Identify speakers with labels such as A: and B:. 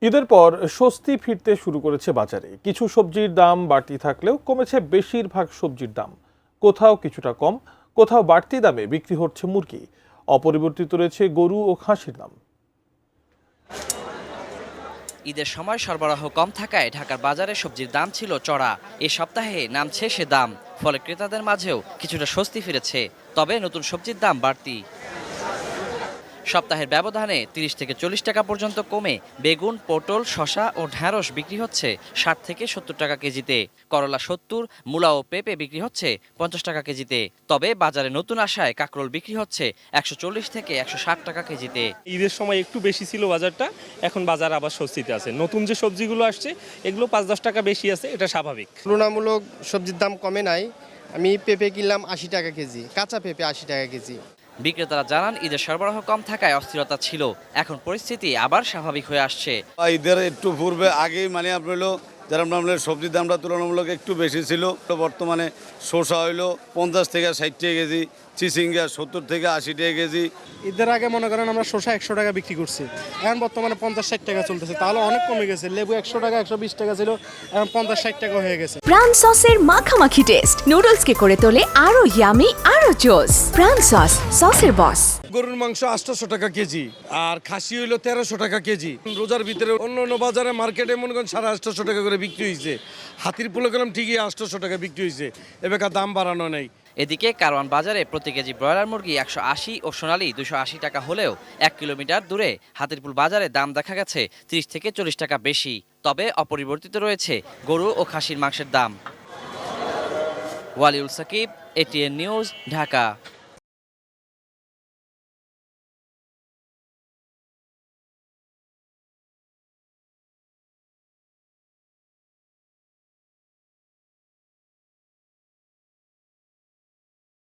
A: ঈদের পর স্বস্তি ফিরতে শুরু করেছে বাজারে। কিছু সবজির দাম বাড়তি থাকলেও কমেছে বেশিরভাগ সবজির দাম। কোথাও কিছুটা কম, কোথাও বাড়তি দামে বিক্রি হচ্ছে মুরগি। অপরিবর্তিত রয়েছে গরু ও খাসির দাম।
B: ঈদের সময় সরবরাহ কম থাকায় ঢাকার বাজারে সবজির দাম ছিল চড়া। এ সপ্তাহে নামছে সে দাম, ফলে ক্রেতাদের মাঝেও কিছুটা স্বস্তি ফিরেছে। তবে নতুন সবজির দাম বাড়তি। সপ্তাহের ব্যবধানে ৩০ থেকে ৪০ টাকা পর্যন্ত কমে বেগুন, পটল, শসা ও ঢ্যাঁড়স বিক্রি হচ্ছে ৬০ থেকে ৭০ টাকা কেজিতে। করলা ৭০, মূলা ও পেঁপে বিক্রি হচ্ছে ৫০ টাকা কেজিতে। তবে বাজারে নতুন আসায় কাঁকরোল বিক্রি হচ্ছে ১৪০ থেকে ১৬০ টাকা কেজিতে।
C: ঈদের সময় একটু বেশি ছিল বাজারটা, এখন বাজার আবার স্বস্তিতে আছে। নতুন যে সবজিগুলো আসছে এগুলো ৫-১০ টাকা বেশি আছে, এটা স্বাভাবিক।
D: তুলনামূলক সবজির দাম কমে নাই। আমি পেঁপে কিনলাম ৮০ টাকা কেজি, কাঁচা পেঁপে ৮০ টাকা কেজি।
B: বিক্রেতারা জানান ঈদের সরবরাহ কম থাকায় অস্থিরতা ছিল, এখন পরিস্থিতি আবার স্বাভাবিক হয়ে আসছে।
E: ঈদের একটু পূর্বে আগেই আপনার যারা সবজির দামটা তুলনামূলক একটু বেশি ছিল। বর্তমানে শসা হইলো ৫০ থেকে ৬০ টাকা কেজি, চিচিঙ্গা ৭০ থেকে ৮০ টাকা কেজি।
F: ঈদের আগে মনে করেন আমরা শসা ১০০ টাকা বিক্রি করছি, এখন বর্তমানে ৫০-৬০ টাকা চলতেছে, তাহলে অনেক কমে গেছে। লেবু ১০০ টাকা ১২০ টাকা ছিল, এখন ৫০-৬০ টাকা হয়ে গেছে।
G: প্রাণ সসের মাখামাখি টেস্ট নুডলসকে করে তোলে আরো ইয়ামি আরো জোস। প্রাণ সস, সসের বস।
H: গরুর মাংস ৮০০ টাকা কেজি আর খাসি হইলো ১৩০০ টাকা কেজি। রোজার ভিতরে অন্য অন্য বাজারে মার্কেটে মনে করেন ৮৫০ টাকা করে বিক্রি হয়েছে। হাতির পোলা গেলাম ঠিকই ৮০০ টাকা বিক্রি হয়েছে, এবার দাম বাড়ানো নেই।
B: এদিকে কারওয়ান বাজারে প্রতি কেজি ব্রয়লার মুরগি ১৮০ ও সোনালী ২৮০ টাকা হলেও ১ কিলোমিটার দূরে হাতিরপুল বাজারে দাম দেখা গেছে ৩০ থেকে ৪০ টাকা বেশি। তবে অপরিবর্তিত রয়েছে গরু ও খাসির মাংসের দাম। Waliul Sakib, ATN News, Dhaka.